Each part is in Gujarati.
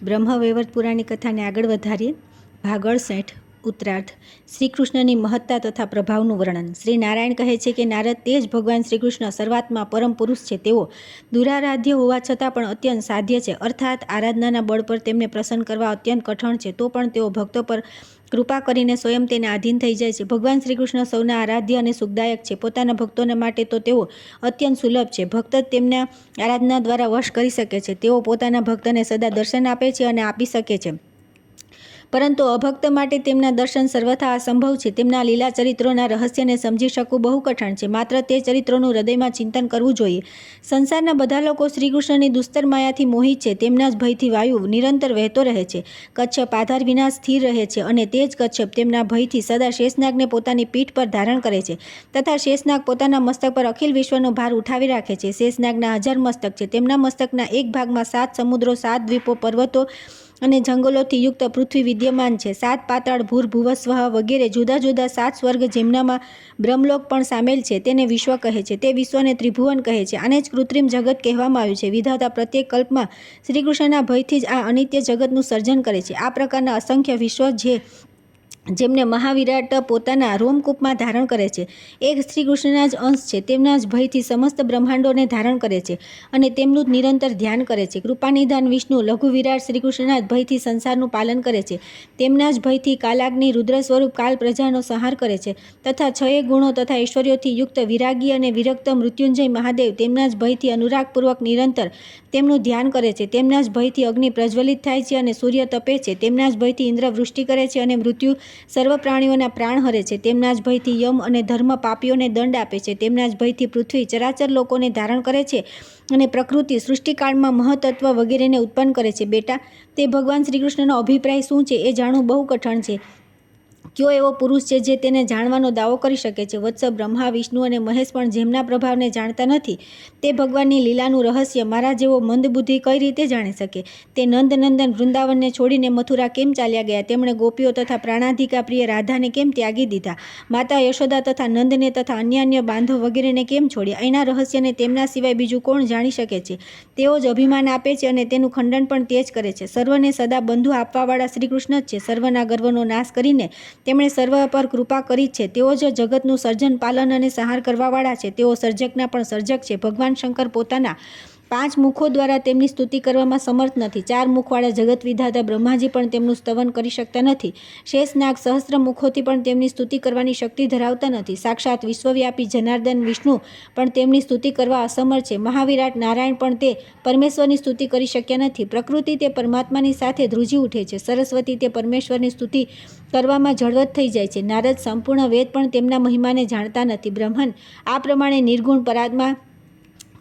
બ્રહ્મવૈવર્ત પુરાણની કથાને આગળ વધારીએ. ભાગ 68 ઉત્તરાર્ધ. શ્રી કૃષ્ણની મહત્તા તથા પ્રભાવનું વર્ણન. શ્રી નારાયણ કહે છે કે નારદ તે જ ભગવાન શ્રી કૃષ્ણ સર્વાત્મા પરમ પુરુષ છે. તેઓ દુરારાધ્ય હોવા છતાં પણ અત્યંત સાધ્ય છે, અર્થાત આરાધનાના બળ પર તેમને પ્રસન્ન કરવા અત્યંત કઠણ છે. તો પણ તેઓ ભક્તો પર કૃપા કરીને સ્વયં તેને આધીન થઈ જાય છે. ભગવાન શ્રી કૃષ્ણ સૌના આરાધ્ય અને સુખદાયક છે. પોતાના ભક્તોને માટે તો તેઓ અત્યંત સુલભ છે. ભક્ત જ તેમના આરાધના દ્વારા વશ કરી શકે છે. તેઓ પોતાના ભક્તને સદા દર્શન આપે છે અને આપી શકે છે, પરંતુ અભક્ત માટે તેમના દર્શન સર્વથા અસંભવ છે. તેમના લીલા ચરિત્રોના રહસ્યને સમજી શકવું બહુ કઠણ છે. માત્ર તે ચરિત્રોનું હૃદયમાં ચિંતન કરવું જોઈએ. સંસારના બધા લોકો શ્રી કૃષ્ણની દુસ્તર માયાથી મોહિત છે. તેમના જ ભયથી વાયુ નિરંતર વહેતો રહે છે. કચ્છપ આધાર વિના સ્થિર રહે છે અને તે જ કચ્છપ તેમના ભયથી સદા શેષનાગને પોતાની પીઠ પર ધારણ કરે છે તથા શેષનાગ પોતાના મસ્તક પર અખિલ વિશ્વનો ભાર ઉઠાવી રાખે છે. શેષનાગના 1000 મસ્તક છે. તેમના મસ્તકના એક ભાગમાં 7 સમુદ્રો, 7 દ્વીપો, પર્વતો અને જંગલોથી યુક્ત પૃથ્વી વિદ્યમાન છે. 7 પાતાળ, ભૂર, ભુવસ્વહ વગેરે જુદા જુદા 7 સ્વર્ગ, જેમનામાં બ્રહ્મલોક પણ સામેલ છે, તેને વિશ્વ કહે છે. તે વિશ્વને ત્રિભુવન કહે છે. આને જ કૃત્રિમ જગત કહેવામાં આવ્યું છે. વિધાતા પ્રત્યેક કલ્પમાં શ્રી કૃષ્ણના ભયથી જ આ અનિત્ય જગતનું સર્જન કરે છે. આ પ્રકારના અસંખ્ય વિશ્વ જેમને મહાવિરાટ પોતાના રોમકૂપમાં ધારણ કરે છે, એક શ્રી કૃષ્ણના જ અંશ છે. તેમના જ ભયથી સમસ્ત બ્રહ્માંડોને ધારણ કરે છે અને તેમનું જ નિરંતર ધ્યાન કરે છે. કૃપાનિધાન વિષ્ણુ લઘુ વિરાટ શ્રી કૃષ્ણના જ ભયથી સંસારનું પાલન કરે છે. તેમના જ ભયથી કાલાગ્નિ રુદ્ર સ્વરૂપ કાલ પ્રજાનો સંહાર કરે છે તથા 6 ગુણો તથા ઐશ્વર્યોથી યુક્ત વિરાગી અને વિરક્ત મૃત્યુંજય મહાદેવ તેમના જ ભયથી અનુરાગપૂર્વક નિરંતર તેમનું ધ્યાન કરે છે. તેમના જ ભયથી અગ્નિ પ્રજ્વલિત થાય છે અને સૂર્ય તપે છે. તેમના જ ભયથી ઇન્દ્ર વૃષ્ટિ કરે છે અને મૃત્યુ સર્વ પ્રાણીઓના પ્રાણ હરે છે. તેમના જ ભયથી યમ અને ધર્મ પાપીઓને દંડ આપે છે. તેમના જ ભયથી પૃથ્વી ચરાચર લોકોને ધારણ કરે છે અને પ્રકૃતિ સૃષ્ટિકાળમાં મહતત્વ વગેરેને ઉત્પન્ન કરે છે. બેટા, તે ભગવાન શ્રી કૃષ્ણનો અભિપ્રાય શું છે એ જાણવું બહુ કઠણ છે. કયો એવો પુરુષ છે જે તેને જાણવાનો દાવો કરી શકે છે? વત્સ, બ્રહ્મા, વિષ્ણુ અને મહેશ પણ જેમના પ્રભાવને જાણતા નથી, તે ભગવાનની લીલાનું રહસ્ય મારા જેવો મંદબુદ્ધિ કઈ રીતે જાણી શકે? તે નંદનંદન વૃંદાવનને છોડીને મથુરા કેમ ચાલ્યા ગયા? તેમણે ગોપીઓ તથા પ્રાણાધિકા પ્રિય રાધાને કેમ ત્યાગી દીધા? માતા યશોદા તથા નંદને તથા અન્ય બાંધવ વગેરેને કેમ છોડ્યા? અહીંના રહસ્યને તેમના સિવાય બીજું કોણ જાણી શકે છે? તેઓ જ અભિમાન આપે છે અને તેનું ખંડન પણ તે જ કરે છે. સર્વને સદા બંધુ આપવાવાળા શ્રી કૃષ્ણ જ છે. સર્વના ગર્વનો નાશ કરીને તેમણે સર્વ પર કૃપા કરી છે. તેઓ જ જગતનું સર્જન, પાલન અને સંહાર કરવાવાળા છે. તેઓ સર્જકના પણ સર્જક છે. ભગવાન શંકર પોતાના 5 મુખો દ્વારા તેમની સ્તુતિ કરવામાં સમર્થ નથી. 4 મુખવાળા જગત વિધાતા બ્રહ્માજી પણ તેમનું સ્તવન કરી શકતા નથી. શેષનાગ સહસ્ત્ર મુખોથી પણ તેમની સ્તુતિ કરવાની શક્તિ ધરાવતા નથી. સાક્ષાત વિશ્વવ્યાપી જનાર્દન વિષ્ણુ પણ તેમની સ્તુતિ કરવા અસમર્થ છે. મહાવિરાટ નારાયણ પણ તે પરમેશ્વરની સ્તુતિ કરી શક્યા નથી. પ્રકૃતિ તે પરમાત્માની સાથે ધ્રુજી ઉઠે છે. સરસ્વતી તે પરમેશ્વરની સ્તુતિ કરવામાં જળવત થઈ જાય છે. નારદ સંપૂર્ણ વેદ પણ તેમના મહિમાને જાણતા નથી. બ્રહ્મન આ પ્રમાણે નિર્ગુણ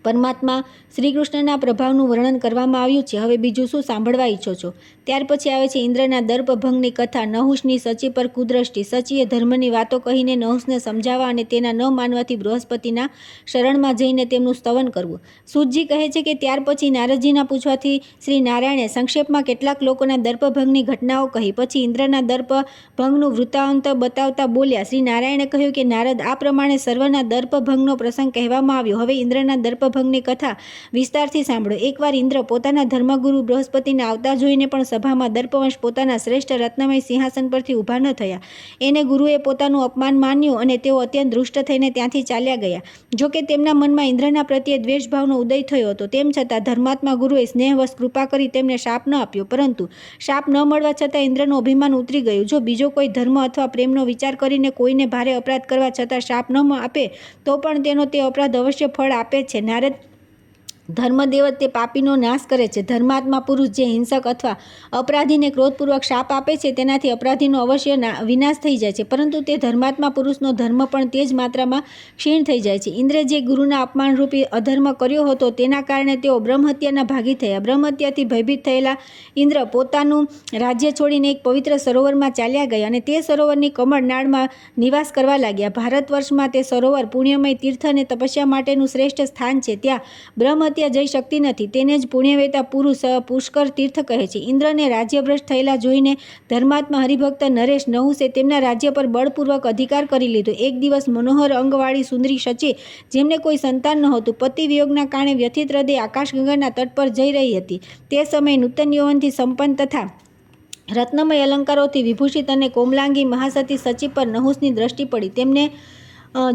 પરમાત્મા શ્રી કૃષ્ણના પ્રભાવનું વર્ણન કરવામાં આવ્યું છે. હવે બીજું શું સાંભળવા ઈચ્છો છો? ત્યાર પછી આવે છે ઇન્દ્રના દર્પભંગની કથા. નહુષની સચી પર કુદ્રષ્ટિ. સચીએ ધર્મની વાતો કહીને નહુષને સમજાવવા અને તેના ન માનવાથી બૃહસ્પતિના શરણમાં જઈને તેમનું સ્તવન કરવું. સૂતજી કહે છે કે ત્યાર પછી નારદજીના પૂછવાથી શ્રી નારાયણે સંક્ષેપમાં કેટલાક લોકોના દર્પભંગની ઘટનાઓ કહી. પછી ઇન્દ્રના દર્પભંગનું વૃત્તાંત બતાવતા બોલ્યા. શ્રી નારાયણે કહ્યું કે નારદ, આ પ્રમાણે સર્વના દર્પભંગનો પ્રસંગ કહેવામાં આવ્યો. હવે ઇન્દ્રના દર્પભંગની કથા વિસ્તારથી સાંભળો. એકવાર ઇન્દ્ર પોતાના ધર્મગુરુ બૃહસ્પતિને આવતા જોઈને પણ સભામાં દર્પવંશ પોતાના શ્રેષ્ઠ રત્નમય સિંહાસન પરથી ઊભા ન થયા. એને ગુરુએ પોતાનું અપમાન માન્યું અને તેઓ અત્યંત દૃષ્ટ થઈને ત્યાંથી ચાલ્યા ગયા. જોકે તેમના મનમાં ઇન્દ્રના પ્રત્યે દ્વેષભાવનો ઉદય થયો હતો. તેમ છતાં ધર્માત્મા ગુરુએ સ્નેહવશ કૃપા કરી તેમને શાપ ન આપ્યો. પરંતુ શાપ ન મળવા છતાં ઇન્દ્રનું અભિમાન ઉતરી ગયું. જો બીજો કોઈ ધર્મ અથવા પ્રેમનો વિચાર કરીને કોઈને ભારે અપરાધ કરવા છતાં શાપ ન આપે તો પણ તેનો તે અપરાધ અવશ્ય ફળ આપે જ છે. નારદ, ધર્મદેવ તે પાપીનો નાશ કરે છે. ધર્માત્મા પુરુષ જે હિંસક અથવા અપરાધીને ક્રોધપૂર્વક શાપ આપે છે તેનાથી અપરાધીનો અવશ્ય વિનાશ થઈ જાય છે, પરંતુ તે ધર્માત્મા પુરુષનો ધર્મ પણ તે જ માત્રામાં ક્ષીણ થઈ જાય છે. ઇન્દ્રે જે ગુરુના અપમાનરૂપી અધર્મ કર્યો હતો તેના કારણે તેઓ બ્રહ્મહત્યાના ભાગી થયા. બ્રહ્મહત્યાથી ભયભીત થયેલા ઇન્દ્ર પોતાનું રાજ્ય છોડીને એક પવિત્ર સરોવરમાં ચાલ્યા ગયા અને તે સરોવરની કમળનાળમાં નિવાસ કરવા લાગ્યા. ભારત વર્ષમાં તે સરોવર પુણ્યમય તીર્થ અને તપસ્યા માટેનું શ્રેષ્ઠ સ્થાન છે. ત્યાં બ્રહ્મહત્યા ત્યાં જઈ શકતી નથી. તેને જ પુણ્યવેતા પુરુષ પુષ્કર તીર્થ કહે છે. ઇન્દ્રને રાજ્યભ્રષ્ટ થયેલા જોઈને ધર્માત્મા હરિભક્ત નરેશ નહુશે તેમના રાજ્ય પર બળપૂર્વક અધિકાર કરી લીધો. એક દિવસ મનોહર અંગવાળી સુંદરી શચી, જેમને કોઈ સંતાન નહોતું, પતિ વિયોગના કારણે વ્યથિત હૃદય આકાશગંગાના તટ પર જઈ રહી હતી. તે સમયે નૂતન યૌવનથી સંપન્ન તથા રત્નમય અલંકારોથી વિભૂષિત અને કોમલાંગી મહાસતી શચી પર નહુષની દ્રષ્ટિ પડી. તેમને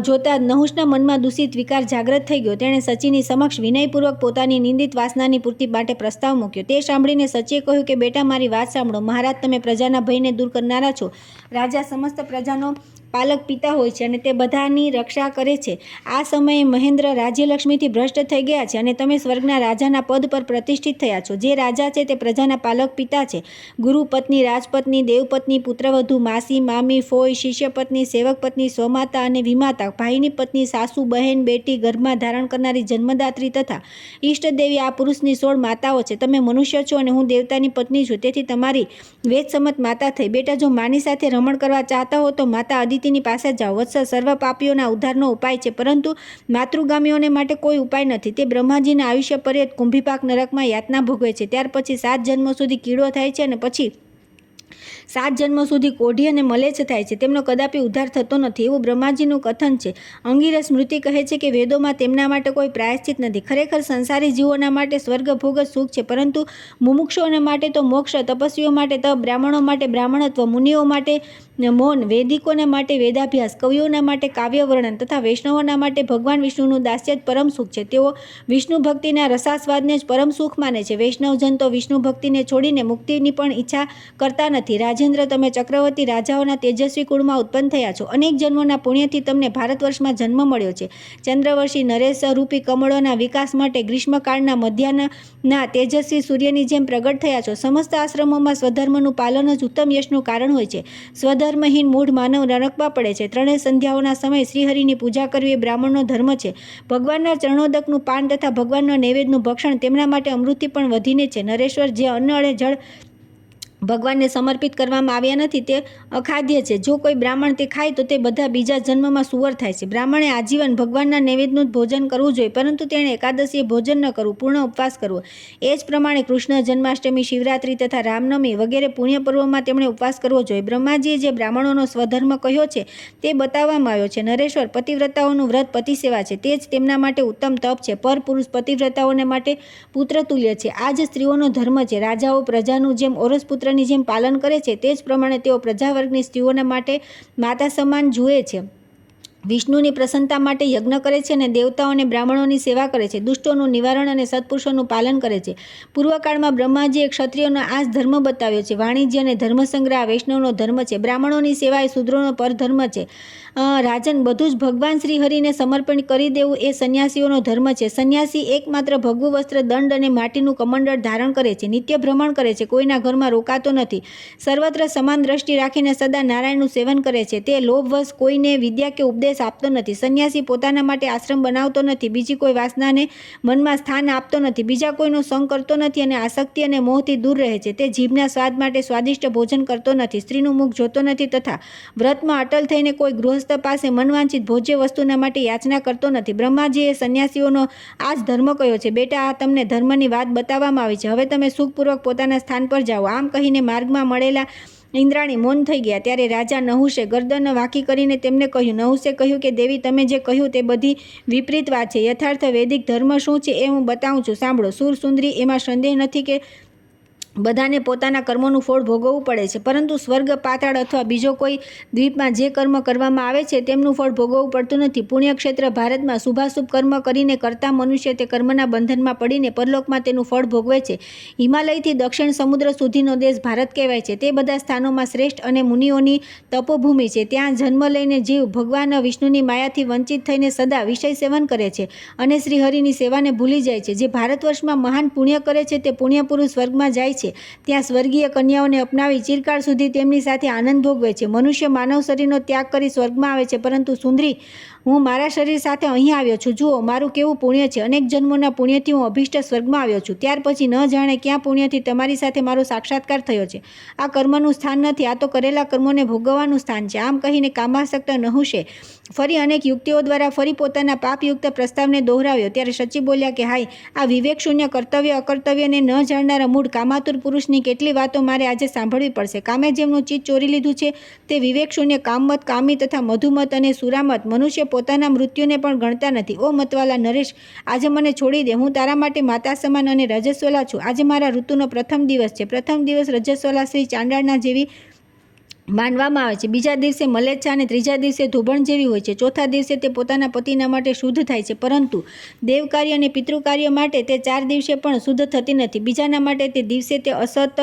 જોતા નહુષના મનમાં દૂષિત વિકાર જાગ્રત થઈ ગયો. તેણે સચીની સમક્ષ વિનયપૂર્વક પોતાની નિંદિત વાસનાની પૂર્તિ માટે પ્રસ્તાવ મૂક્યો. તે સાંભળીને સચીએ કહ્યું કે બેટા, મારી વાત સાંભળો. મહારાજ, તમે પ્રજાના ભયને દૂર કરનારા છો. રાજા સમસ્ત પ્રજાનો પાલક પિતા હોય છે અને તે બધાની રક્ષા કરે છે. આ સમયે મહેન્દ્ર રાજ્યલક્ષ્મીથી ભ્રષ્ટ થઈ ગયા છે અને તમે સ્વર્ગના રાજાના પદ પર પ્રતિષ્ઠિત થયા છો. જે રાજા છે તે પ્રજાના પાલક પિતા છે. ગુરુ પત્ની, રાજપત્ની, દેવપત્ની, પુત્રવધુ, માસી, મામી, ફોઈ, શિષ્યપત્ની, સેવકપત્ની, સ્વમાતા અને વિમાતા, ભાઈની પત્ની, સાસુ, બહેન, બેટી, ગર્ભમાં ધારણ કરનારી, જન્મદાત્રી તથા ઈષ્ટદેવી આ પુરુષની 16 માતાઓ છે. તમે મનુષ્ય છો અને હું દેવતાની પત્ની છું, તેથી તમારી વેદસમ્મત માતા થઈ. બેટા, જો માની સાથે રમણ કરવા ચાહતા હો તો માતા અદિતિની પાસે જાઓ. વત્સ, સર્વ પાપીઓના ઉદ્ધારનો ઉપાય છે, પરંતુ માતૃગામીઓને માટે કોઈ ઉપાય નથી. તે બ્રહ્માજીના આયુષ્ય પર્યંત કુંભીપાક નરકમાં યાતના ભોગવે છે. ત્યાર પછી 7 જન્મો સુધી કીડો થાય છે અને પછી 7 જન્મો સુધી કોઢી અને મલેચ્છ થાય છે. તેમનો કદાપી ઉદ્ધાર થતો નથી, એવું બ્રહ્માજીનું કથન છે. અંગિરસ સ્મૃતિ કહે છે કે વેદોમાં તેમના માટે કોઈ પ્રાયશ્ચિત નથી. ખરેખર સંસારી જીવોના માટે સ્વર્ગ ભોગ જ સુખ છે, પરંતુ મુમુક્ષુઓને માટે તો મોક્ષ, તપસ્વીઓ માટે તપ, બ્રાહ્મણો માટે બ્રાહ્મણત્વ, મુનિઓ માટે મૌન, વૈદિકોના માટે વેદાભ્યાસ, કવિઓના માટે કાવ્ય વર્ણન તથા વૈષ્ણવોના માટે ભગવાન વિષ્ણુનું દાસ્ય જ પરમ સુખ છે. તેઓ વિષ્ણુ ભક્તિના રસાસ્વાદને જ પરમ સુખ માને છે. વૈષ્ણવજન તો વિષ્ણુ ભક્તિને છોડીને મુક્તિની પણ ઈચ્છા કરતા નથી. રાજેન્દ્ર, તમે ચક્રવર્તી રાજાઓના તેજસ્વી કુળમાં ઉત્પન્ન થયા છો. અનેક જન્મોના પુણ્યથી તમને ભારતવર્ષમાં જન્મ મળ્યો છે. ચંદ્રવર્ષી નરેશ રૂપી કમળોના વિકાસ માટે ગ્રીષ્મકાળના મધ્યાહ્નના તેજસ્વી સૂર્યની જેમ પ્રગટ થયા છો. સમસ્ત આશ્રમોમાં સ્વધર્મનું પાલન જ ઉત્તમ યશનું કારણ હોય છે. સ્વધર્મહીન મૂઢ માનવ નરકમાં પડે છે. ત્રણેય સંધ્યાઓના સમયે શ્રીહરિની પૂજા કરવી એ બ્રાહ્મણનો ધર્મ છે. ભગવાનના ચરણોદકનું પાન તથા ભગવાનના નૈવેદ્યનું ભક્ષણ તેમના માટે અમૃતથી પણ વધીને છે. નરેશ્વર, જે અન્ન અને જળ ભગવાનને સમર્પિત કરવામાં આવ્યા નથી તે અખાદ્ય છે. જો કોઈ બ્રાહ્મણ તે ખાય તો તે બધા બીજા જન્મમાં સુવર થાય છે. બ્રાહ્મણે આજીવન ભગવાનના નૈવેદ્યનું જ ભોજન કરવું જોઈએ, પરંતુ તેણે એકાદશીએ ભોજન ન કરવું, પૂર્ણ ઉપવાસ કરવો. એ જ પ્રમાણે કૃષ્ણ જન્માષ્ટમી, શિવરાત્રિ તથા રામનવમી વગેરે પુણ્ય પર્વોમાં તેમણે ઉપવાસ કરવો જોઈએ. બ્રહ્માજીએ જે બ્રાહ્મણોનો સ્વધર્મ કહ્યો છે તે બતાવવામાં આવ્યો છે. નરેશ્વર, પતિવ્રતાઓનું વ્રત પતિ સેવા છે, તે જ તેમના માટે ઉત્તમ તપ છે. પર પુરુષ પતિવ્રતાઓને માટે પુત્રતુલ્ય છે. આ જ સ્ત્રીઓનો ધર્મ છે. રાજાઓ પ્રજાનું જેમ ઓરસપુત્ર ની જેમ પાલન કરે છે, તે જ પ્રમાણે તેઓ પ્રજાવર્ગની સ્ત્રીઓના માટે માતા સમાન જુએ છે. વિષ્ણુની પ્રસન્નતા માટે યજ્ઞ કરે છે અને દેવતાઓ અને બ્રાહ્મણોની સેવા કરે છે. દુષ્ટોનું નિવારણ અને સત્પુરુષોનું પાલન કરે છે. પૂર્વકાળમાં બ્રહ્માજીએ ક્ષત્રિયોનો આ જ ધર્મ બતાવ્યો છે. વાણિજ્ય અને ધર્મસંગ્રહ આ વૈષ્ણવનો ધર્મ છે. બ્રાહ્મણોની સેવા એ શૂદ્રોનો પરધર્મ છે. રાજન, બધું જ ભગવાન શ્રી હરિને સમર્પણ કરી દેવું એ સંન્યાસીઓનો ધર્મ છે. સંન્યાસી એકમાત્ર ભગવું વસ્ત્ર, દંડ અને માટીનું કમંડળ ધારણ કરે છે. નિત્ય ભ્રમણ કરે છે. કોઈના ઘરમાં રોકાતો નથી. સર્વત્ર સમાન દ્રષ્ટિ રાખીને સદા નારાયણનું સેવન કરે છે. તે લોભવશ કોઈને વિદ્યા કે ઉપદેશ આપતો નથી. સંન્યાસી પોતાના માટે આશ્રમ બનાવતો નથી, બીજી કોઈ વાસનાને મનમાં સ્થાન આપતો નથી, બીજા કોઈનો સંગ કરતો નથી અને આસક્તિ અને મોહથી દૂર રહે છે. તે જીભના સ્વાદ માટે સ્વાદિષ્ટ ભોજન કરતો નથી, સ્ત્રીનું મુખ જોતો નથી તથા વ્રતમાં અટલ થઈને કોઈ ગૃહસ્થ પાસે મનવાંછિત ભોજ્ય વસ્તુના માટે યાચના કરતો નથી. બ્રહ્માજીએ સંન્યાસીઓનો આ જ ધર્મ કહ્યો છે. બેટા, આ તમને ધર્મની વાત બતાવવામાં આવી છે. હવે તમે સુખપૂર્વક પોતાના સ્થાન પર જાઓ. આમ કહીને માર્ગમાં મળેલા ઇન્દ્રાણી મૌન થઈ ગયા. ત્યારે રાજા નહુષે ગરદન વાંકી કરીને તેમને કહ્યું. નહુષે કહ્યું કે દેવી, તમે જે કહ્યું તે બધી વિપરીત વાત છે. યથાર્થ વૈદિક ધર્મ શું છે એ હું બતાવું છું, સાંભળો. સુરસુંદરી, એમાં સંદેહ નથી કે બધાને પોતાના કર્મોનું ફળ ભોગવવું પડે છે, પરંતુ સ્વર્ગ, પાતાળ અથવા બીજો કોઈ દ્વીપમાં જે કર્મ કરવામાં આવે છે તેમનું ફળ ભોગવવું પડતું નથી. પુણ્યક્ષેત્ર ભારતમાં શુભાશુભ કર્મ કરીને કરતા મનુષ્ય તે કર્મના બંધનમાં પડીને પરલોકમાં તેનું ફળ ભોગવે છે. હિમાલયથી દક્ષિણ સમુદ્ર સુધીનો દેશ ભારત કહેવાય છે. તે બધા સ્થાનોમાં શ્રેષ્ઠ અને મુનિઓની તપોભૂમિ છે. ત્યાં જન્મ લઈને જીવ ભગવાન વિષ્ણુની માયાથી વંચિત થઈને સદા વિષય સેવન કરે છે અને શ્રી હરિની સેવાને ભૂલી જાય છે. જે ભારતવર્ષમાં મહાન પુણ્ય કરે છે તે પુણ્ય પુરુષ સ્વર્ગમાં જાય છે. છે ત્યાં સ્વર્ગીય કન્યાઓને અપનાવી ચિરકાળ સુધી તેમની સાથે આનંદ ભોગવે છે. મનુષ્ય માનવ શરીરનો ત્યાગ કરી સ્વર્ગમાં આવે છે, પરંતુ સુંદરી, હું મારા શરીર સાથે અહીં આવ્યો છું. જુઓ મારું કેવું પુણ્ય છે. અનેક જન્મોના પુણ્યથી હું અભીષ્ટ સ્વર્ગમાં આવ્યો છું. ત્યાર પછી ન જાણે ક્યાં પુણ્યથી તમારી સાથે મારો સાક્ષાત્કાર થયો છે. આ કર્મનું સ્થાન નથી, આ તો કરેલા કર્મોને ભોગવવાનું સ્થાન છે. આમ કહીને કામાસક્ત નહુશે ફરી અનેક યુક્તિઓ દ્વારા ફરી પોતાના પાપયુક્ત પ્રસ્તાવને દોહરાવ્યો. ત્યારે શચી બોલ્યા કે હાય, આ વિવેક શૂન્ય કર્તવ્ય અકર્તવ્યને ન જાણનારા મૂળ કામાતુર પુરુષની કેટલી વાતો મારે આજે સાંભળવી પડશે. કામે જેમનું ચિત્ત ચોરી લીધું છે તે વિવેક શૂન્ય કામમત, કામી તથા મધુમત અને સુરામત મનુષ્ય પોતાના મૃત્યુને પણ ગણતા નથી. ઓ મતવાલા નરેશ, આજે મને છોડી દે. હું તારા માટે માતા સમાન અને રજસ્વલા છું. આજે મારા ઋતુનો પ્રથમ દિવસ છે. પ્રથમ દિવસ રજસ્વલા શ્રી ચાંડાળના જેવી માનવામાં આવે છે. બીજા દિવસે મલેચ્છા અને ત્રીજા દિવસે ધોબણ જેવી હોય છે. ચોથા દિવસે તે પોતાના પતિના માટે શુદ્ધ થાય છે, પરંતુ દેવકાર્ય અને પિતૃકાર્ય માટે તે 4 દિવસે પણ શુદ્ધ થતી નથી. બીજાના માટે તે દિવસે તે અસત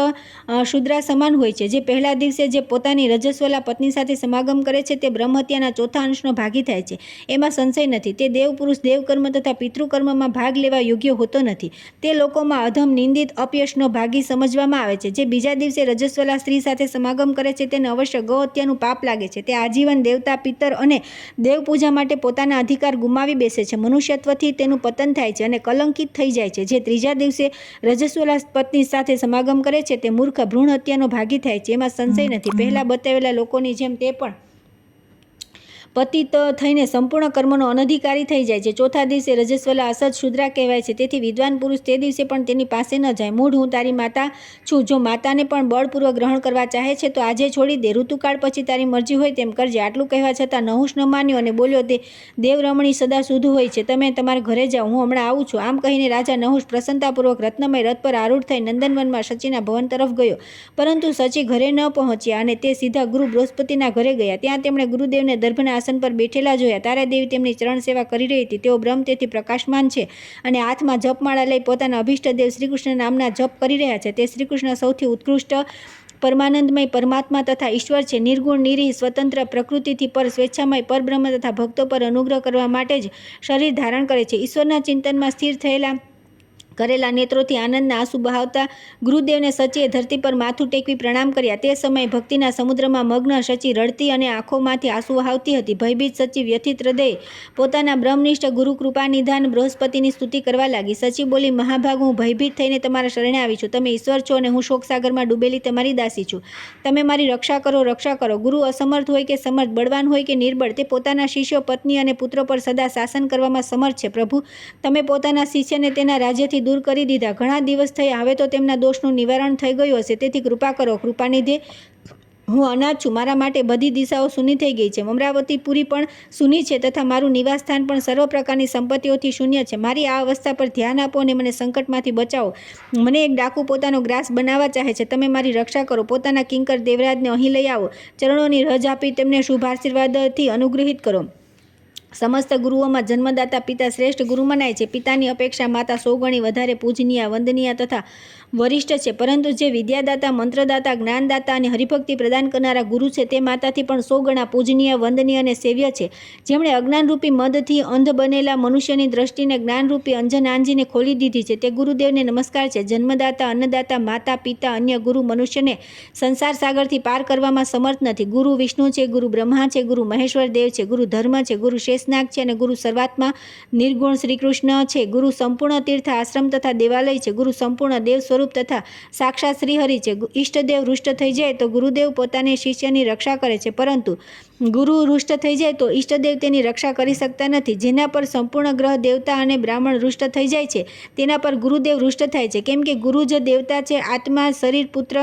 શુદ્રા સમાન હોય છે. જે પહેલા દિવસે જે પોતાની રજસ્વલા પત્ની સાથે સમાગમ કરે છે તે બ્રહ્મહત્યાના ચોથા અંશનો ભાગી થાય છે. એમાં સંશય નથી. તે દેવપુરુષ દેવકર્મ તથા પિતૃકર્મમાં ભાગ લેવા યોગ્ય હોતો નથી. તે લોકોમાં અધમ, નિંદિત, અપયશનો ભાગી સમજવામાં આવે છે. જે બીજા દિવસે રજસ્વલા સ્ત્રી સાથે સમાગમ કરે છે તેને અવશ્ય ગૌ હત્યાનું પાપ લાગે છે. તે આજીવન દેવતા, પિતર અને દેવ પૂજા માટે પોતાના અધિકાર ગુમાવી બેસે છે. મનુષ્યત્વથી તેનું પતન થાય છે અને કલંકિત થઈ જાય છે. જે ત્રીજા દિવસે રજસ્વલા પત્ની સાથે સમાગમ કરે છે તે મૂર્ખ ભ્રૂણ હત્યાનો ભાગી થાય છે. એમાં સંશય નથી. પહેલા બતાવેલા લોકોની જેમ તે પણ પતિત થઈને સંપૂર્ણ કર્મનો અનધિકારી થઈ જાય છે. ચોથા દિવસે રજસ્વલા અસત શુદ્રા કહેવાય છે. તેથી વિદ્વાન પુરુષ તે દિવસે પણ તેની પાસે ન જાય. મૂઢ, હું તારી માતા છું. જો માતાને પણ બળપૂર્વક ગ્રહણ કરવા ચાહે છે તો આજે છોડી દે. ઋતુકાળ પછી તારી મરજી હોય તેમ કરજે. આટલું કહેવા છતાં નહુષ ન માન્યો અને બોલ્યો, તે દેવરમણી સદા શુદ્ધ હોય છે. તમે તમારા ઘરે જાઓ, હું હમણાં આવું છું. આમ કહીને રાજા નહુષ પ્રસન્નતાપૂર્વક રત્નમય રથ પર આરૂઢ થઈ નંદનવનમાં શચીના ભવન તરફ ગયો. પરંતુ શચી ઘરે ન પહોંચ્યા અને તે સીધા ગુરુ બૃહસ્પતિના ઘરે ગયા. ત્યાં તેમણે ગુરુદેવને દર્ભના આસન પર બેઠેલા જોયા. તારાદેવી તેમની ચરણ સેવા કરી રહી હતી. તેઓ બ્રહ્મ તેથી પ્રકાશમાન છે અને હાથમાં જપમાળા લઈ પોતાના અભિષ્ટદેવ શ્રીકૃષ્ણ નામના જપ કરી રહ્યા છે. તે શ્રીકૃષ્ણ સૌથી ઉત્કૃષ્ટ પરમાનંદમય પરમાત્મા તથા ઈશ્વર છે. નિર્ગુણ, નિરીહ, સ્વતંત્ર, પ્રકૃતિથી પર, સ્વેચ્છામય પરબ્રહ્મ તથા ભક્તો પર અનુગ્રહ કરવા માટે જ શરીર ધારણ કરે છે. ઈશ્વરના ચિંતનમાં સ્થિર થયેલા કરેલા નેત્રોથી આનંદના આંસુ બહાવતા ગુરુદેવને સચીએ ધરતી પર માથું ટેકવી પ્રણામ કર્યા. તે સમયે ભક્તિના સમુદ્રમાં મગ્ન શચી રડતી અને આંખોમાંથી આંસુ વહાવતી હતી. ભયભીત સચી વ્યથિત હૃદયે પોતાના બ્રહ્મનિષ્ઠ ગુરુ કૃપાનિધાન બૃહસ્પતિની સ્તુતિ કરવા લાગી. સચી બોલી, મહાભાગ, હું ભયભીત થઈને તમારા શરણે આવી છું. તમે ઈશ્વર છો અને હું શોકસાગરમાં ડૂબેલી તમારી દાસી છું. તમે મારી રક્ષા કરો, રક્ષા કરો. ગુરુ અસમર્થ હોય કે સમર્થ, બળવાન હોય કે નિર્બળ, તે પોતાના શિષ્યો, પત્ની અને પુત્રો પર સદા શાસન કરવામાં સમર્થ છે. પ્રભુ, તમે પોતાના શિષ્યને તેના રાજ્યથી દૂર કરી દીધા. ઘણા દિવસ થયા. હવે તો તેમના દોષનું નિવારણ થઈ ગયું હશે. તેથી કૃપા કરો. કૃપાનિધિ, હું અનાથ છું. મારા માટે બધી દિશાઓ સૂની થઈ ગઈ છે. અમરાવતીપુરી પણ સૂની છે તથા મારું નિવાસસ્થાન પણ સર્વ પ્રકારની સંપત્તિઓથી શૂન્ય છે. મારી આ અવસ્થા પર ધ્યાન આપો અને મને સંકટમાંથી બચાવો. મને એક ડાકુ પોતાનો ગ્રાસ બનાવવા ચાહે છે. તમે મારી રક્ષા કરો. પોતાના કિંકર દેવરાજને અહીં લઈ આવો. ચરણોની રજ આપી તેમને શુભ આશીર્વાદથી અનુગ્રહિત કરો. સમસ્ત ગુરુઓમાં જન્મદાતા પિતા શ્રેષ્ઠ ગુરુ મનાય છે. પિતાની અપેક્ષા માતા 100 ગણી વધારે પૂજનીય, વંદનીય તથા વરિષ્ઠ છે. પરંતુ જે વિદ્યાદાતા, મંત્રદાતા, જ્ઞાનદાતા અને હરિભક્તિ પ્રદાન કરનારા ગુરુ છે તે માતાથી પણ 100 ગણા પૂજનીય, વંદનીય અને સેવ્ય છે. જેમણે અજ્ઞાનરૂપી મદથી અંધ બનેલા મનુષ્યની દ્રષ્ટિને જ્ઞાનરૂપી અંજન આંજીને ખોલી દીધી છે તે ગુરુદેવને નમસ્કાર છે. જન્મદાતા, અન્નદાતા, માતા, પિતા, અન્ય ગુરુ મનુષ્યને સંસાર સાગરથી પાર કરવામાં સમર્થ નથી. ગુરુ વિષ્ણુ છે, ગુરુ બ્રહ્મા છે, ગુરુ મહેશ્વર દેવ છે, ગુરુ ધર્મ છે, ગુરુ શેષનાગ છે અને ગુરુ સર્વાત્મા નિર્ગુણ શ્રીકૃષ્ણ છે. ગુરુ સંપૂર્ણ તીર્થ, આશ્રમ તથા દેવાલય છે. ગુરુ સંપૂર્ણ દેવ સ્વરૂપ તથા સાક્ષાત શ્રીહરિ છે. ઈષ્ટદેવ રૂષ્ટ થઈ જાય તો ગુરુદેવ પોતાની શિષ્યની રક્ષા કરે છે, પરંતુ ગુરુ રૂષ્ટ થઈ જાય તો ઈષ્ટદેવ તેની રક્ષા કરી શકતા નથી. જેના પર સંપૂર્ણ ગ્રહ દેવતા અને બ્રાહ્મણ રૂષ્ટ થઈ જાય છે તેના પર ગુરુદેવ રૂષ્ટ થાય છે. કેમ કે ગુરુ જ દેવતા છે. આત્મા, શરીર, પુત્ર,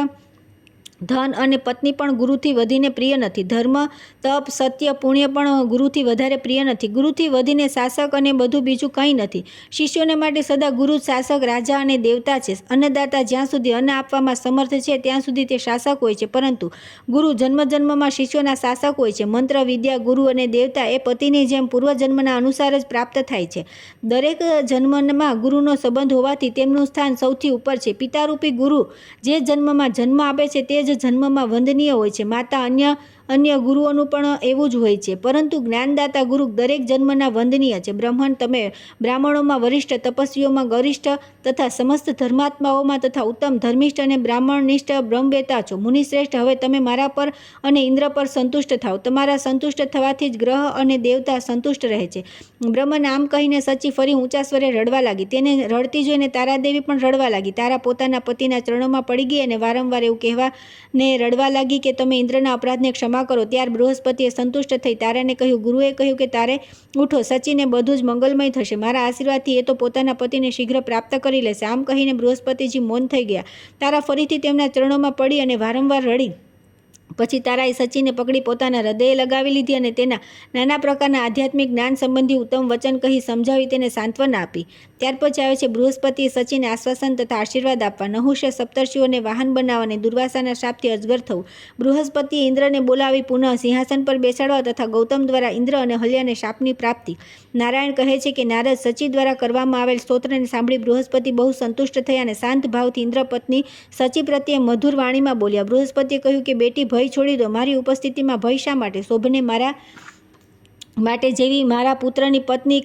ધન અને પત્ની પણ ગુરુથી વધીને પ્રિય નથી. ધર્મ, તપ, સત્ય, પુણ્ય પણ ગુરુથી વધારે પ્રિય નથી. ગુરુથી વધીને શાસક અને બધું બીજું કંઈ નથી. શિષ્યોને માટે સદા ગુરુ જ શાસક, રાજા અને દેવતા છે. અન્નદાતા જ્યાં સુધી અન્ન આપવામાં સમર્થ છે ત્યાં સુધી તે શાસક હોય છે, પરંતુ ગુરુ જન્મમાં શિષ્યોના શાસક હોય છે. મંત્ર, વિદ્યા, ગુરુ અને દેવતા એ પતિની જેમ પૂર્વજન્મના અનુસાર જ પ્રાપ્ત થાય છે. દરેક જન્મમાં ગુરુનો સંબંધ હોવાથી તેમનું સ્થાન સૌથી ઉપર છે. પિતારૂપી ગુરુ જે જન્મમાં જન્મ આપે છે તે જ જન્મમાં વંદનીય હોય છે. માતા અન્ય ગુરુઓનું પણ એવું જ હોય છે. પરંતુ જ્ઞાનદાતા ગુરુ દરેક જન્મના વંદનીય છે. બ્રહ્મણ, તમે બ્રાહ્મણોમાં વરિષ્ઠ, તપસ્વીઓમાં ગરિષ્ઠ તથા સમસ્ત ધર્માત્માઓમાં તથા ઉત્તમ ધર્મિષ્ઠ અને બ્રાહ્મણનિષ્ઠ બ્રહ્મવેતા છો. મુનિશ્રેષ્ઠ, હવે તમે મારા પર અને ઇન્દ્ર પર સંતુષ્ટ થાઓ. તમારા સંતુષ્ટ થવાથી જ ગ્રહ અને દેવતા સંતુષ્ટ રહે છે. બ્રહ્મને આમ કહીને સચી ફરી ઊંચા સ્વરે રડવા લાગી. તેને રડતી જોઈને તારાદેવી પણ રડવા લાગી. તારા પોતાના પતિના ચરણોમાં પડી ગઈ અને વારંવાર એવું કહેવાને રડવા લાગી કે તમે ઇન્દ્રના અપરાધને ક્ષમા કરો. ત્યાર બૃહસ્પતિએ સંતુષ્ટ થઈ તારાને કહ્યું, ગુરુએ કહ્યું કે તારે ઉઠો, સચીને બધું જ મંગલમય થશે. મારા આશીર્વાદથી એ તો પોતાના પતિને શીઘ્ર પ્રાપ્ત કરી લેશે. આમ કહીને બૃહસ્પતિજી મૌન થઈ ગયા. તારા ફરીથી તેમના ચરણોમાં પડી અને વારંવાર રડી. પછી તારાએ સચીને પકડી પોતાના હૃદયે લગાવી લીધી અને તેના નાના પ્રકારના આધ્યાત્મિક જ્ઞાન સંબંધી ઉત્તમ વચન કહી સમજાવી તેને સાંત્વના આપી. ત્યાર પછી આવે છે બૃહસ્પતિએ સચીને આશ્વાસન તથા આશીર્વાદ આપવા. નહુષે સપ્તર્ષિઓને વાહન બનાવવા અને દુર્વાસાના શાપથી અજગર થવું. બૃહસ્પતિએ ઇન્દ્રને બોલાવી પુનઃ સિંહાસન પર બેસાડવા તથા ગૌતમ દ્વારા ઇન્દ્ર અને હલ્યાને શાપની પ્રાપ્તિ. નારાયણ કહે છે કે નારદ સચી દ્વારા કરવામાં આવેલ સ્તોત્રને સાંભળી બૃહસ્પતિ બહુ સંતુષ્ટ થયા અને શાંત ભાવથી ઇન્દ્ર પત્ની સચી પ્રત્યે મધુર વાણીમાં બોલ્યા. બૃહસ્પતિએ કહ્યું કે બેટી, ભય છોડી દો. મારી ઉપસ્થિતિમાં ભય શા માટે? શોભને મારા માટે જેવી મારા પુત્રની પત્ની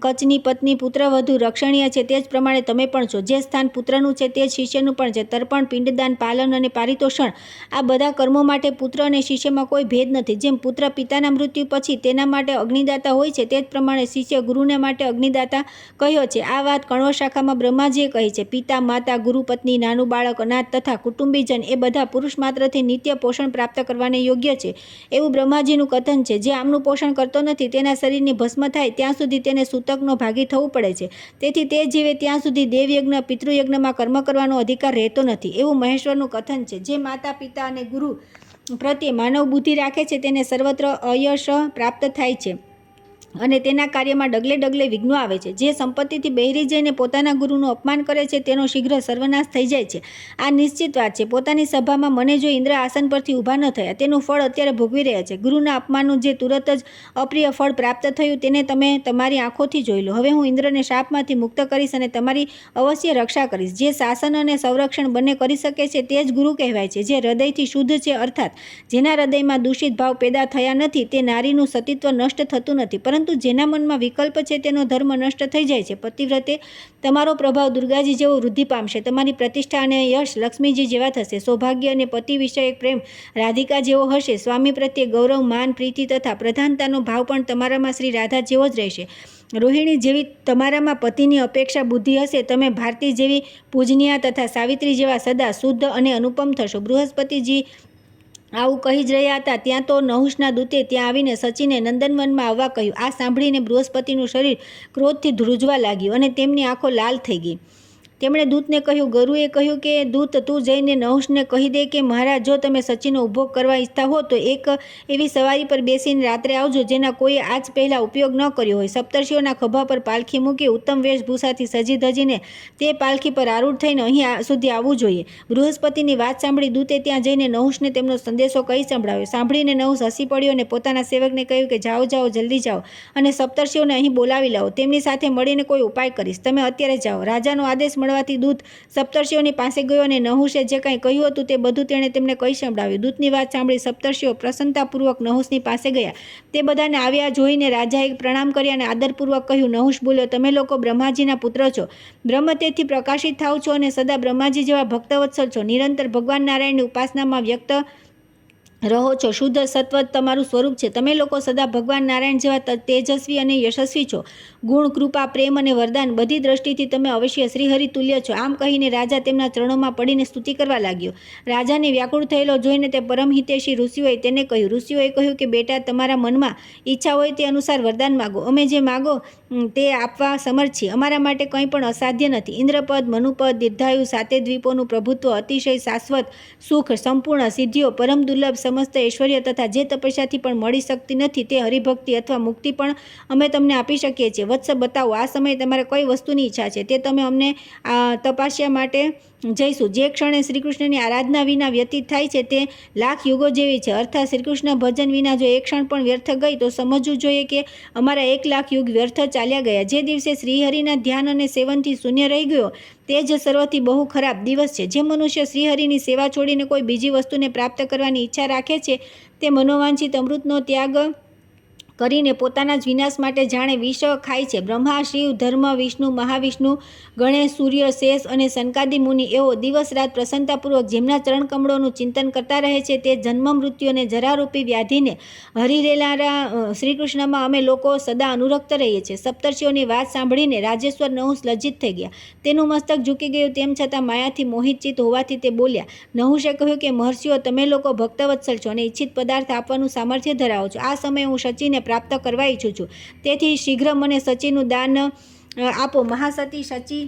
કચની પત્ની પુત્રવધુ રક્ષણીય છે તે જ પ્રમાણે તમે પણ છો. જે સ્થાન પુત્રનું છે તે જ શિષ્યનું પણ છે. તર્પણ, પિંડદાન, પાલન અને પારિતોષણ આ બધા કર્મો માટે પુત્ર અને શિષ્યમાં કોઈ ભેદ નથી. જેમ પુત્ર પિતાના મૃત્યુ પછી તેના માટે અગ્નિદાતા હોય છે તે જ પ્રમાણે શિષ્ય ગુરુને માટે અગ્નિદાતા કહ્યો છે. આ વાત કણવ શાખામાં બ્રહ્માજીએ કહી છે. પિતા, માતા, ગુરુ, પત્ની, નાનું બાળક, અનાથ તથા કુટુંબીજન એ બધા પુરુષ માત્રથી નિત્ય પોષણ પ્રાપ્ત કરવાને યોગ્ય છે એવું બ્રહ્માજીનું કથન છે. જે આમનું પોષણ કરતો નથી તેના શરીરની ભસ્મ થાય ત્યાં સુધી તેને સૂતકનો ભાગી થવું પડે છે. તેથી તે જીવે ત્યાં સુધી દેવયજ્ઞ, પિતૃયજ્ઞમાં કર્મ કરવાનો અધિકાર રહેતો નથી એવું મહેશ્વરનું કથન છે. જે માતા, પિતા અને ગુરુ પ્રત્યે માનવ બુદ્ધિ રાખે છે તેને સર્વત્ર અયશ પ્રાપ્ત થાય છે અને તેના કાર્યમાં ડગલે ડગલે વિઘ્નો આવે છે. જે સંપત્તિથી બહેરી જઈને પોતાના ગુરુનું અપમાન કરે છે તેનો શીઘ્ર સર્વનાશ થઈ જાય છે. આ નિશ્ચિત વાત છે. પોતાની સભામાં મને જો ઇન્દ્ર આસન પરથી ઊભા ન થયા તેનું ફળ અત્યારે ભોગવી રહ્યા છે. ગુરુના અપમાનનું જે તુરત જ અપ્રિય ફળ પ્રાપ્ત થયું તેને તમે તમારી આંખોથી જોઈ લો. હવે હું ઇન્દ્રને શાપમાંથી મુક્ત કરીશ અને તમારી અવશ્ય રક્ષા કરીશ. જે શાસન અને સંરક્ષણ બંને કરી શકે છે તે જ ગુરુ કહેવાય છે. જે હૃદયથી શુદ્ધ છે અર્થાત જેના હૃદયમાં દૂષિત ભાવ પેદા થયા નથી તે નારીનું સતીત્વ નષ્ટ થતું નથી. પરંતુ જેના મનમાં વિકલ્પ છે તેનો ધર્મ નષ્ટ થઈ જાય છે. પતિવ્રતે તમારો પ્રભાવ દુર્ગાજી જેવો વૃદ્ધિ પામશે. તમારી પ્રતિષ્ઠા અને યશ લક્ષ્મીજી જેવા થશે. સૌભાગ્ય અને પતિ વિષયક પ્રેમ રાધિકા જેવો હશે. સ્વામી પ્રત્યે ગૌરવ, માન, પ્રીતિ તથા પ્રધાનતાનો ભાવ પણ તમારામાં શ્રી રાધા જેવો જ રહેશે. રોહિણી જેવી તમારામાં પતિની અપેક્ષા બુદ્ધિ હશે. તમે ભારતી જેવી પૂજનીય તથા સાવિત્રી જેવા સદા શુદ્ધ અને અનુપમ થશો. બૃહસ્પતિજી આવું કહી જ રહ્યા હતા ત્યાં તો નહુષના દૂતે ત્યાં આવીને સચીને નંદનવનમાં આવવા કહ્યું. આ સાંભળીને બૃહસ્પતિનું શરીર ક્રોધથી ધ્રુજવા લાગ્યું અને તેમની આંખો લાલ થઈ ગઈ. તેમણે દૂતને કહ્યું, ગુરુએ કહ્યું કે દૂત તું જઈને નહુષને કહી દે કે મહારાજ, જો તમે સચીનો ઉપભોગ કરવા ઈચ્છતા હો તો એક એવી સવારી પર બેસીને રાત્રે આવજો જેના કોઈએ આજ પહેલાં ઉપયોગ ન કર્યો હોય. સપ્તર્ષિઓના ખભા પર પાલખી મૂકી ઉત્તમ વેશભૂષાથી સજી ધજીને તે પાલખી પર આરૂઢ થઈને અહીં સુધી આવવું જોઈએ. બૃહસ્પતિની વાત સાંભળી દૂતે ત્યાં જઈને નહુષને તેમનો સંદેશો કહી સંભળાવ્યો. સાંભળીને નહુષ હસી પડ્યો અને પોતાના સેવકને કહ્યું કે જાઓ જાઓ, જલ્દી જાઓ અને સપ્તર્ષિઓને અહીં બોલાવી લાવો. તેમની સાથે મળીને કોઈ ઉપાય કરીશ. તમે અત્યારે જાઓ. રાજાનો આદેશ મળવાથી દૂત સપ્તર્ષિઓની પાસે ગયો અને નહુષે જે કંઈ કહ્યું હતું તે બધું તેણે તેમને કહી સંભળાવ્યું. દૂતની વાત સાંભળી સપ્તર્ષિઓ પ્રસન્નતાપૂર્વક નહુષની પાસે ગયા. તે બધાને આવ્યા જોઈને રાજાએ પ્રણામ કર્યા અને આદરપૂર્વક કહ્યું. નહુષ બોલ્યો, તમે લોકો બ્રહ્માજીના પુત્ર છો. બ્રહ્મ તેજથી પ્રકાશિત થાવ છો અને સદા બ્રહ્માજી જેવા ભક્તવત્સલ છો. નિરંતર ભગવાન નારાયણની ઉપાસનામાં વ્યક્ત રહો છો. શુદ્ધ સત્વ તમારું સ્વરૂપ છે. તમે લોકો સદા ભગવાન નારાયણ જેવા તેજસ્વી અને યશસ્વી છો. ગુણ, કૃપા, પ્રેમ અને વરદાન બધી દ્રષ્ટિથી તમે અવશ્ય શ્રીહરિ તુલ્ય છો. આમ કહીને રાજા તેમના ચરણોમાં પડીને સ્તુતિ કરવા લાગ્યો. રાજાને વ્યાકુળ થયેલો જોઈને તે પરમહિતેશી ઋષિઓએ તેને કહ્યું. ઋષિઓએ કહ્યું કે બેટા, તમારા મનમાં ઈચ્છા હોય તે અનુસાર વરદાન માગો. અમે જે માગો તે આપવા સમર્થ છીએ. અમારા માટે કંઈ પણ અસાધ્ય નથી. ઇન્દ્રપદ, મનુપદ, દીર્ઘાયુ, સાતે દ્વીપોનું પ્રભુત્વ, અતિશય શાશ્વત સુખ, સંપૂર્ણ સિદ્ધિઓ, પરમ દુર્લભ સમસ્ત ઐશ્વર્ય તથા જે તપસ્યાથી પણ મળી શકતી નથી તે હરિભક્તિ અથવા મુક્તિ પણ અમે તમને આપી શકીએ છીએ. વત્સ બતાવો આ સમયે તમારે કઈ વસ્તુની ઈચ્છા છે તે તમે અમને તપાસ્યા માટે જઈશું. જે ક્ષણે શ્રીકૃષ્ણની આરાધના વિના વ્યતીત થાય છે તે લાખ યુગો જેવી છે. અર્થાત શ્રીકૃષ્ણ ભજન વિના જો એક ક્ષણ પણ વ્યર્થ ગઈ તો સમજવું જોઈએ કે અમારા 1 લાખ યુગ વ્યર્થ ચાલ્યા ગયા. જે દિવસે શ્રીહરિના ધ્યાન અને સેવનથી શૂન્ય રહી ગયો તે જ સર્વથી બહુ ખરાબ દિવસ છે. જે મનુષ્ય શ્રીહરિની સેવા છોડીને કોઈ બીજી વસ્તુને પ્રાપ્ત કરવાની ઈચ્છા રાખે છે તે મનોવાંછિત અમૃતનો ત્યાગ કરીને પોતાના જ વિનાશ માટે જાણે વિષ ખાય છે. બ્રહ્મા, શિવ, ધર્મ, વિષ્ણુ, મહાવિષ્ણુ, ગણેશ, સૂર્ય, શેષ અને સનકાદી મુનિ એવો દિવસ રાત પ્રસન્નતાપૂર્વક જેમના ચરણકમળોનું ચિંતન કરતા રહે છે તે જન્મ મૃત્યુ અને જરારૂપી વ્યાધિને હરી રહેનારા શ્રીકૃષ્ણમાં અમે લોકો સદા અનુરક્ત રહીએ છીએ. સપ્તર્ષિઓની વાત સાંભળીને રાજેશ્વર નહુષ લજ્જિત થઈ ગયા. તેનું મસ્તક ઝૂકી ગયું તેમ છતાં માયાથી મોહિત ચિત્ત હોવાથી તે બોલ્યા. નહુષે કહ્યું કે મહર્ષિઓ, તમે લોકો ભક્તવત્સલ છો અને ઈચ્છિત પદાર્થ આપવાનું સામર્થ્ય ધરાવો છો. આ સમયે હું શચીને પ્રાપ્ત કરવા ઈચ્છું છું. તેથી શીઘ્ર મને શચીનું દાન આપો. મહાસતી શચી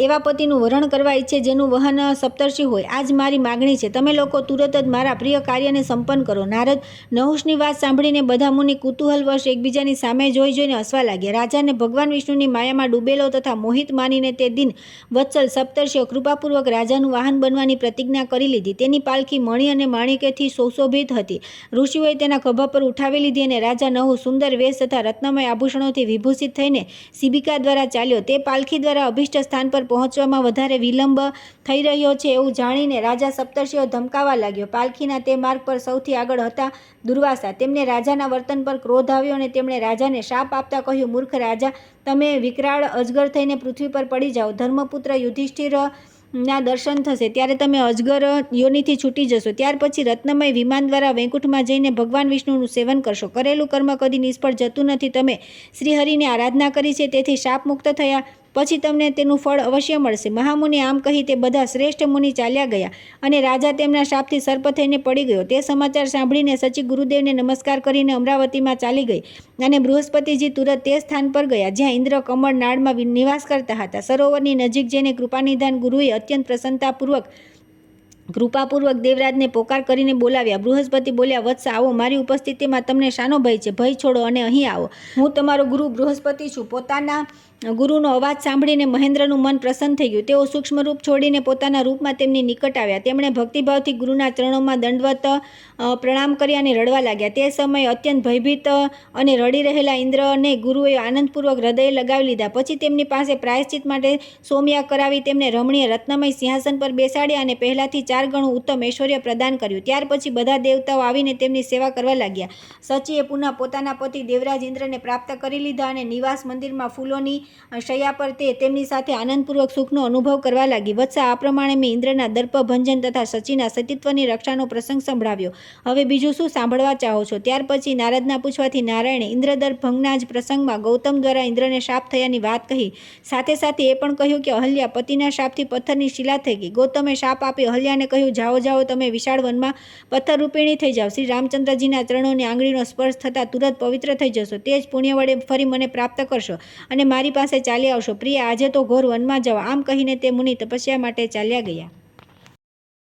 એવા પતિનું વરણ કરવા ઈચ્છે જેનું વહન સપ્તર્ષિ હોય. આ જ મારી માગણી છે. તમે લોકો તુરત જ મારા પ્રિય કાર્યને સંપન્ન કરો. નારદ નહુષની વાત સાંભળીને બધા મુનિ કુતૂહલવશ એકબીજાની સામે જોઈને હસવા લાગ્યા. રાજાને ભગવાન વિષ્ણુની માયામાં ડૂબેલો તથા મોહિત માનીને તે દિન વત્સલ સપ્તર્ષિઓ કૃપાપૂર્વક રાજાનું વાહન બનવાની પ્રતિજ્ઞા કરી લીધી. તેની પાલખી મણિ અને માણિક્યથી સુશોભિત હતી. ઋષિઓએ તેના ખભા પર ઉઠાવી લીધી અને રાજા નહુષ સુંદર વેશ તથા રત્નમય આભૂષણોથી વિભૂષિત થઈને શિબિકા દ્વારા ચાલ્યો. તે પાલખી દ્વારા અભિષ્ટ સ્થાન પર પહોંચવામાં વધારે વિલંબ થઈ રહ્યો છે એવું જાણીને રાજા સપ્તર્ષિઓ ધમકાવા લાગ્યો. પાલખીના તે માર્ગ પર સૌથી આગળ હતા દુર્વાસા. તેમને રાજાના વર્તન પર ક્રોધ આવ્યો અને તેમણે રાજાને શાપ આપતા કહ્યું, મૂર્ખ રાજા, તમે વિકરાળ અજગર થઈને પૃથ્વી પર પડી જાઓ. ધર્મપુત્ર યુધિષ્ઠિર ના દર્શન થશે ત્યારે તમે અજગર યોનિથી છૂટી જશો. ત્યાર પછી રત્નમય વિમાન દ્વારા વૈકુંઠમાં જઈને ભગવાન વિષ્ણુનું સેવન કરશો. કરેલું કર્મ કદી નિષ્ફળ જતું નથી. તમે શ્રીહરિની આરાધના કરી છે તેથી શાપ મુક્ત થયા પછી તમને તેનું ફળ અવશ્ય મળશે. મહામુનિ આમ કહી તે બધા શ્રેષ્ઠ મુનિ ચાલ્યા ગયા અને રાજા તેમના શાપથી સર્પ થઈને પડી ગયો. તે સમાચાર સાંભળીને શચી ગુરુદેવને નમસ્કાર કરીને અમરાવતીમાં ચાલી ગઈ અને બૃહસ્પતિજી તુરત તે સ્થાન પર ગયા જ્યાં ઇન્દ્ર કમળ નાળમાં નિવાસ કરતા હતા. સરોવરની નજીક જઈને કૃપાનિધાન ગુરુએ અત્યંત કૃપાપૂર્વક દેવરાજને પોકાર કરીને બોલાવ્યા. બૃહસ્પતિ બોલ્યા, વત્સ આવો, મારી ઉપસ્થિતિમાં તમને શાનો ભય છે? ભય છોડો અને અહીં આવો. હું તમારો ગુરુ બૃહસ્પતિ છું. પોતાના ગુરુનો અવાજ સાંભળીને મહેન્દ્રનું મન પ્રસન્ન થઈ ગયું. તેઓ સૂક્ષ્મ રૂપ છોડીને પોતાના રૂપમાં તેમની નિકટ આવ્યા. તેમણે ભક્તિભાવથી ગુરુના ચરણોમાં દંડવત પ્રણામ કર્યા અને રડવા લાગ્યા. તે સમયે અત્યંત ભયભીત અને રડી રહેલા ઇન્દ્રને ગુરુએ આનંદપૂર્વક હૃદયે લગાવી લીધા. પછી તેમની પાસે પ્રાયશ્ચિત માટે સોમયાગ કરાવી તેમને રમણીય રત્નમય સિંહાસન પર બેસાડ્યા અને પહેલાથી 4 ગણું ઉત્તમ ઐશ્વર્ય પ્રદાન કર્યું. ત્યાર પછી બધા દેવતાઓ આવીને તેમની સેવા કરવા લાગ્યા. સચીએ પુનઃ પોતાના પતિ દેવરાજ ઇન્દ્રને પ્રાપ્ત કરી લીધા અને નિવાસ મંદિરમાં ફૂલોની શૈયા પર તે તેમની સાથે આનંદપૂર્વક સુખનો અનુભવ કરવા લાગી. વત્સા, આ પ્રમાણે મેં ઇન્દ્રના દર્પ ભંજન તથા સચીના સતીત્વની રક્ષાનો પ્રસંગ સંભળાવ્યો. હવે બીજું શું સાંભળવા ચાહો છો? ત્યાર પછી નારદના પૂછવાથી નારાયણે ઇન્દ્રદર્પ ભંગના જ પ્રસંગમાં ગૌતમ દ્વારા ઇન્દ્રને શાપ થયાની વાત કહી. સાથે સાથે એ પણ કહ્યું કે અહલ્યા પતિના શાપથી પથ્થરની શિલા થઈ ગઈ. ગૌતમે શાપ આપી અહલ્યાને કહ્યું, જાઓ જાઓ, તમે વિશાળ વનમાં પથ્થર રૂપિણી થઈ જાઓ. શ્રી રામચંદ્રજીના ચરણોની આંગળીનો સ્પર્શ થતાં તુરત પવિત્ર થઈ જશો. તે જ પુણ્ય વડે ફરી મને પ્રાપ્ત કરશો અને મારી પાસે ચાલી આવશો. પ્રિય, આજે તો ઘોર વનમાં જાઓ. આમ કહીને તે મુનિ તપસ્યા માટે ચાલ્યા ગયા.